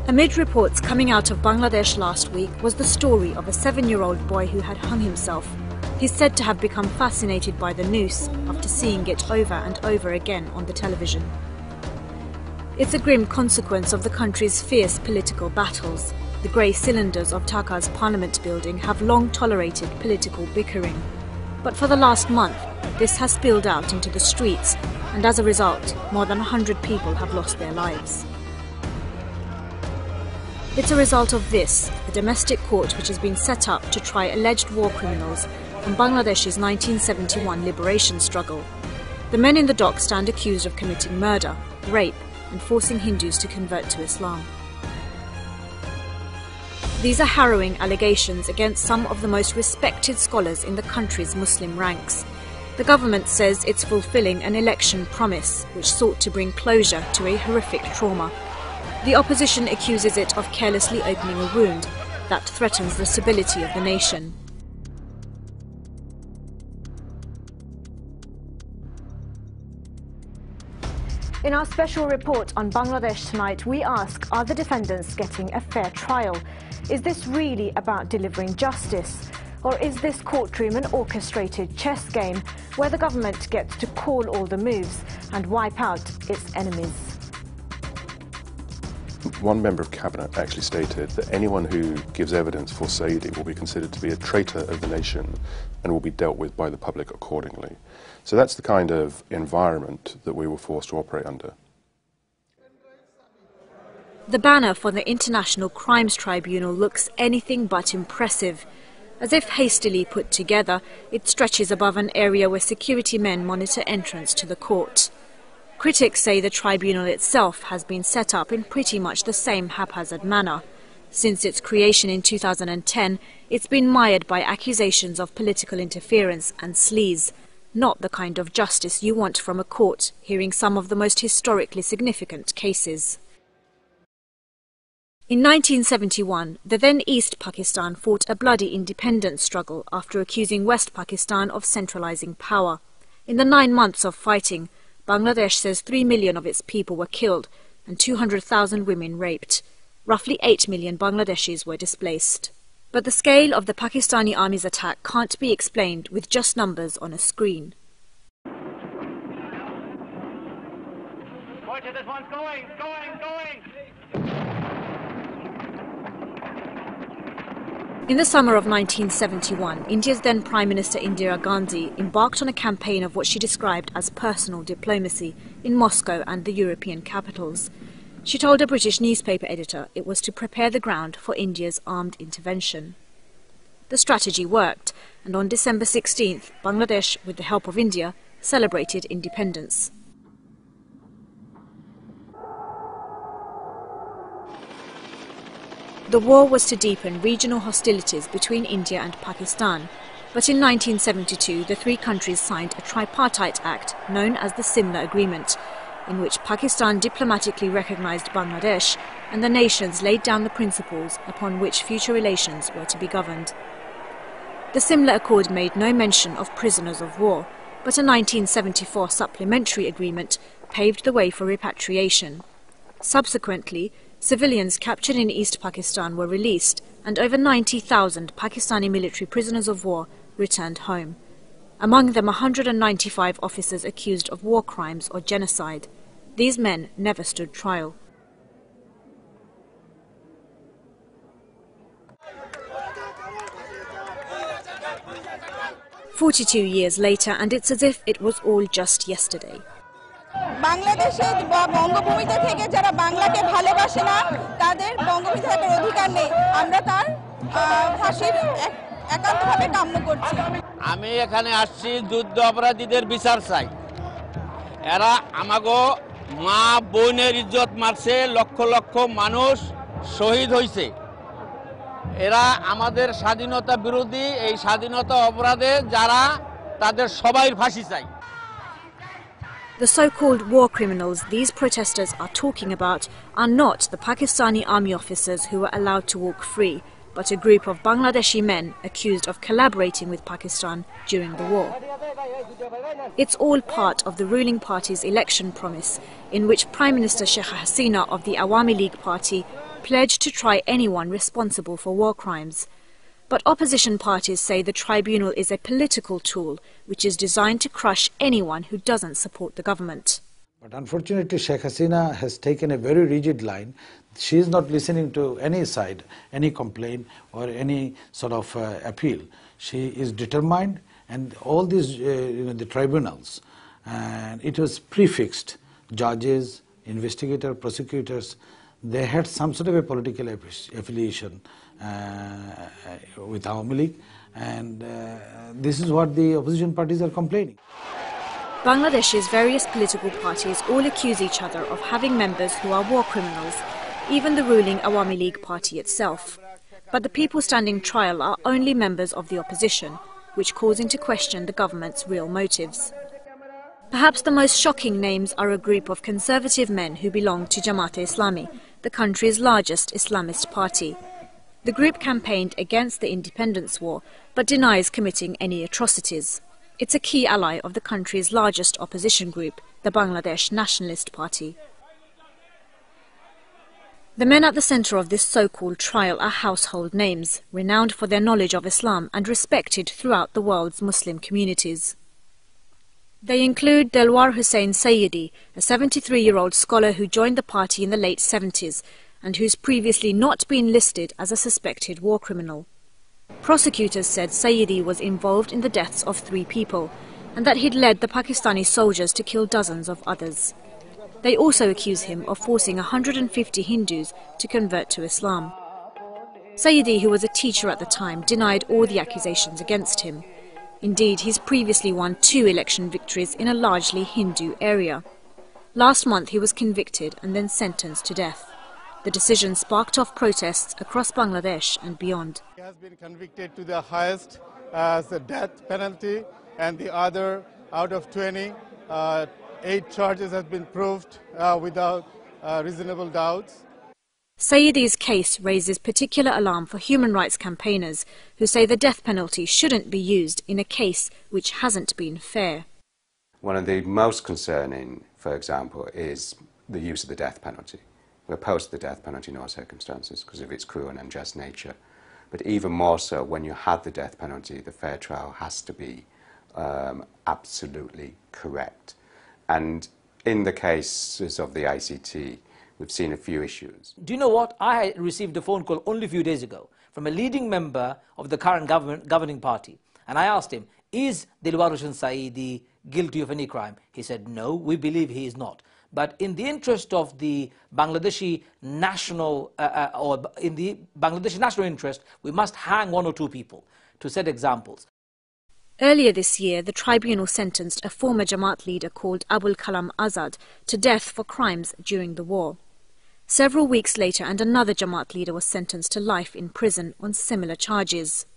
Amid reports coming out of Bangladesh last week was the story of a 7-year-old boy who had hung himself. He's said to have become fascinated by the noose after seeing it over and over again on the television. It's a grim consequence of the country's fierce political battles. The grey cylinders of Dhaka's Parliament building have long tolerated political bickering. But for the last month, this has spilled out into the streets, and as a result, more than 100 people have lost their lives. It's a result of this, a domestic court which has been set up to try alleged war criminals from Bangladesh's 1971 liberation struggle. The men in the dock stand accused of committing murder, rape, and forcing Hindus to convert to Islam. These are harrowing allegations against some of the most respected scholars in the country's Muslim ranks. The government says it's fulfilling an election promise which sought to bring closure to a horrific trauma. The opposition accuses it of carelessly opening a wound that threatens the stability of the nation. In our special report on Bangladesh tonight, we ask, are the defendants getting a fair trial? Is this really about delivering justice? Or is this courtroom an orchestrated chess game where the government gets to call all the moves and wipe out its enemies? One member of Cabinet actually stated that anyone who gives evidence for Saidi will be considered to be a traitor of the nation and will be dealt with by the public accordingly. So that's the kind of environment that we were forced to operate under. The banner for the International Crimes Tribunal looks anything but impressive. As if hastily put together, it stretches above an area where security men monitor entrance to the court. Critics say the tribunal itself has been set up in pretty much the same haphazard manner. Since its creation in 2010, it's been mired by accusations of political interference and sleaze, not the kind of justice you want from a court hearing some of the most historically significant cases. In 1971, the then East Pakistan fought a bloody independence struggle after accusing West Pakistan of centralizing power. In the 9 months of fighting, Bangladesh says 3 million of its people were killed and 200,000 women raped. Roughly 8 million Bangladeshis were displaced. But the scale of the Pakistani army's attack can't be explained with just numbers on a screen. Watch it, this one's going! In the summer of 1971, India's then Prime Minister Indira Gandhi embarked on a campaign of what she described as personal diplomacy in Moscow and the European capitals. She told a British newspaper editor it was to prepare the ground for India's armed intervention. The strategy worked, and on December 16th, Bangladesh, with the help of India, celebrated independence. The war was to deepen regional hostilities between India and Pakistan, but in 1972 the three countries signed a tripartite act known as the Simla Agreement, in which Pakistan diplomatically recognized Bangladesh and the nations laid down the principles upon which future relations were to be governed. The Simla Accord made no mention of prisoners of war, but a 1974 supplementary agreement paved the way for repatriation. Subsequently, civilians captured in East Pakistan were released, and over 90,000 Pakistani military prisoners of war returned home. Among them 195 officers accused of war crimes or genocide. These men never stood trial. "42 years later, and it's as if it was all just yesterday." বাংলাদেশের বঙ্গভূমিতে থেকে যারা বাংলাকে ভালোবাসে না তাদের বঙ্গভূমি থাকার অধিকার নেই। আমরা তার ফাঁসির একান্তভাবে কাম্য করছি। আমি এখানে আসছি যুদ্ধ অপরাধীদের বিচার চাই। এরা আমাগো মা বোনের ইজ্জত মারছে, লক্ষ লক্ষ মানুষ শহীদ হয়েছে। এরা আমাদের স্বাধীনতা বিরোধী, এই স্বাধীনতা অপরাধে যারা তাদের সবাইর ফাঁসি চাই। The so-called war criminals these protesters are talking about are not the Pakistani army officers who were allowed to walk free, but a group of Bangladeshi men accused of collaborating with Pakistan during the war. It's all part of the ruling party's election promise, in which Prime Minister Sheikh Hasina of the Awami League Party pledged to try anyone responsible for war crimes. But opposition parties say the tribunal is a political tool which is designed to crush anyone who doesn't support the government. But unfortunately, Sheikh Hasina has taken a very rigid line. She is not listening to any side, any complaint or any sort of appeal. She is determined, and all these, the tribunals, and it was prefixed, judges, investigators, prosecutors, they had some sort of a political affiliation with Awami League, and this is what the opposition parties are complaining. Bangladesh's various political parties all accuse each other of having members who are war criminals, even the ruling Awami League party itself. But the people standing trial are only members of the opposition, which calls into question the government's real motives. Perhaps the most shocking names are a group of conservative men who belong to Jamaat-e-Islami, the country's largest Islamist party. The group campaigned against the independence war, but denies committing any atrocities. It's a key ally of the country's largest opposition group, the Bangladesh Nationalist Party. The men at the centre of this so-called trial are household names, renowned for their knowledge of Islam and respected throughout the world's Muslim communities. They include Delwar Hussain Sayyidi, a 73-year-old scholar who joined the party in the late 70s and who's previously not been listed as a suspected war criminal. Prosecutors said Sayyidi was involved in the deaths of 3 people and that he'd led the Pakistani soldiers to kill dozens of others. They also accuse him of forcing 150 Hindus to convert to Islam. Sayyidi, who was a teacher at the time, denied all the accusations against him. Indeed, he's previously won 2 election victories in a largely Hindu area. Last month he was convicted and then sentenced to death. The decision sparked off protests across Bangladesh and beyond. He has been convicted to the highest as the death penalty, and the other out of 20, 8 charges have been proved without reasonable doubts. Sayyidi's case raises particular alarm for human rights campaigners who say the death penalty shouldn't be used in a case which hasn't been fair. One of the most concerning, for example, is the use of the death penalty. We oppose the death penalty in all circumstances because of its cruel and unjust nature. But even more so, when you have the death penalty, the fair trial has to be absolutely correct. And in the cases of the ICT, we've seen a few issues. Do you know what? I received a phone call only a few days ago from a leading member of the current governing party. And I asked him, is Delwar Hussain Sayyidi guilty of any crime? He said, no, we believe he is not. But in the interest of the Bangladeshi national, or in the Bangladeshi national interest, we must hang 1 or 2 people to set examples. Earlier this year, the tribunal sentenced a former Jamaat leader called Abul Kalam Azad to death for crimes during the war. Several weeks later, and another Jamaat leader was sentenced to life in prison on similar charges.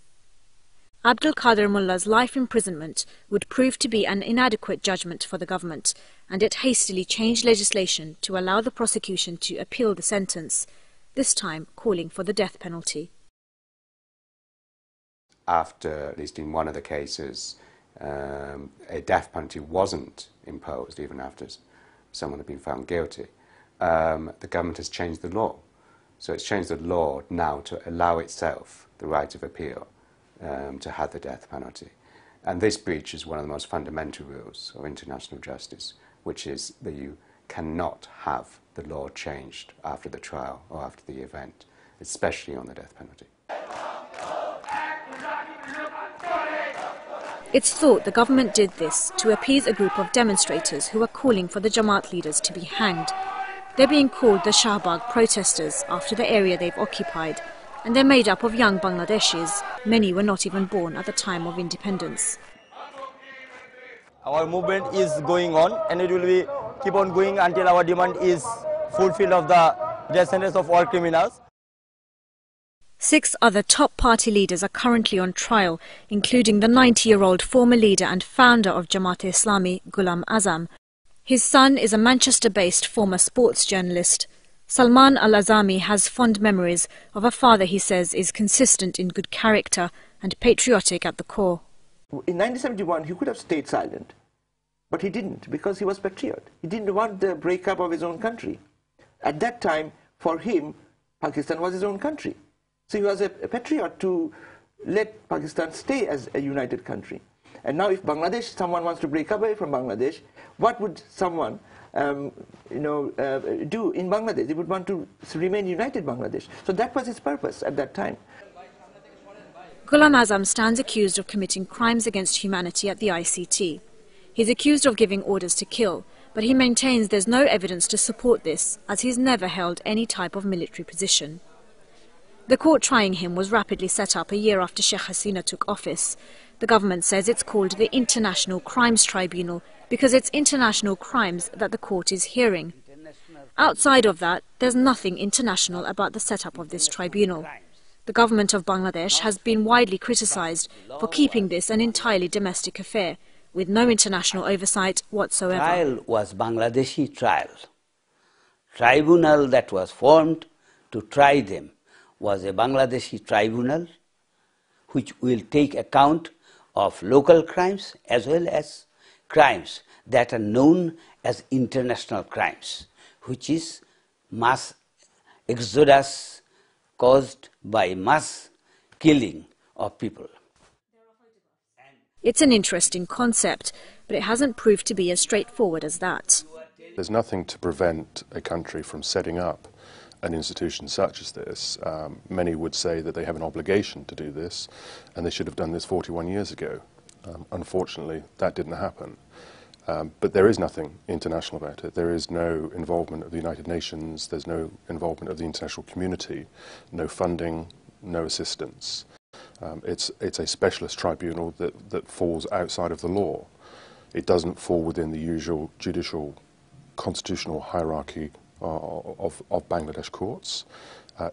Abdul Qadir Mullah's life imprisonment would prove to be an inadequate judgment for the government, and it hastily changed legislation to allow the prosecution to appeal the sentence, this time calling for the death penalty. After, at least in one of the cases, a death penalty wasn't imposed, even after someone had been found guilty, the government has changed the law. So it's changed the law now to allow itself the right of appeal to have the death penalty. And this breaches one of the most fundamental rules of international justice, which is that you cannot have the law changed after the trial or after the event, especially on the death penalty. It's thought the government did this to appease a group of demonstrators who are calling for the Jamaat leaders to be hanged. They're being called the Shahbag protesters after the area they've occupied, and they're made up of young Bangladeshis. Many were not even born at the time of independence. Our movement is going on, and it will keep on going until our demand is fulfilled of the death sentence of all criminals. 6 other top party leaders are currently on trial, including the 90-year-old former leader and founder of Jamaat-e-Islami, Ghulam Azam. His son is a Manchester-based former sports journalist. Salman Al-Azami has fond memories of a father he says is consistent in good character and patriotic at the core. In 1971, he could have stayed silent, but he didn't, because he was patriot. He didn't want the breakup of his own country. At that time, for him, Pakistan was his own country. So he was a patriot to let Pakistan stay as a united country. And now if Bangladesh, someone wants to break away from Bangladesh, what would someone do in Bangladesh? They would want to remain united Bangladesh. So that was his purpose at that time. Ghulam Azam stands accused of committing crimes against humanity at the ICT. He's accused of giving orders to kill, but he maintains there's no evidence to support this, as he's never held any type of military position. The court trying him was rapidly set up a year after Sheikh Hasina took office. The government says it's called the International Crimes Tribunal because it's international crimes that the court is hearing. Outside of that, there's nothing international about the setup of this tribunal. The government of Bangladesh has been widely criticised for keeping this an entirely domestic affair, with no international oversight whatsoever. Trial was Bangladeshi trial. Tribunal that was formed to try them was a Bangladeshi tribunal which will take account of local crimes as well as crimes that are known as international crimes, which is mass exodus caused by mass killing of people. It's an interesting concept, but it hasn't proved to be as straightforward as that. There's nothing to prevent a country from setting up an institution such as this. Many would say that they have an obligation to do this, and they should have done this 41 years ago. Unfortunately, that didn't happen. But there is nothing international about it. There is no involvement of the United Nations, there's no involvement of the international community, no funding, no assistance. It's a specialist tribunal that falls outside of the law. It doesn't fall within the usual judicial constitutional hierarchy of Bangladesh courts.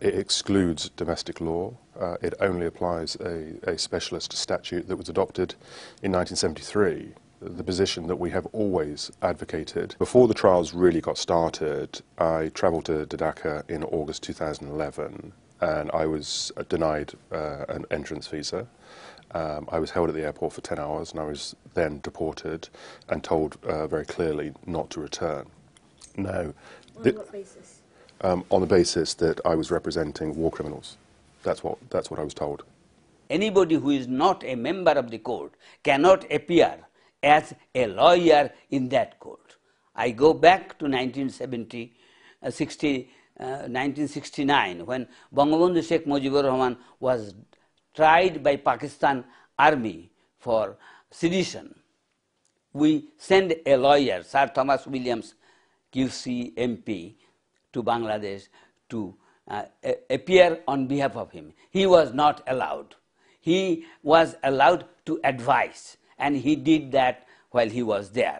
It excludes domestic law. It only applies a specialist statute that was adopted in 1973, the position that we have always advocated. Before the trials really got started, I travelled to Dhaka in August 2011, and I was denied an entrance visa. I was held at the airport for 10 hours, and I was then deported and told very clearly not to return. Now, on what basis? On the basis that I was representing war criminals. That's what I was told. Anybody who is not a member of the court cannot appear as a lawyer in that court. I go back to 1969 when Bangabandhu Sheikh Mujibur Rahman was tried by Pakistan Army for sedition. We sent a lawyer, Sir Thomas Williams, QC MP, to Bangladesh to appear on behalf of him. He was not allowed. He was allowed to advise, and he did that while he was there.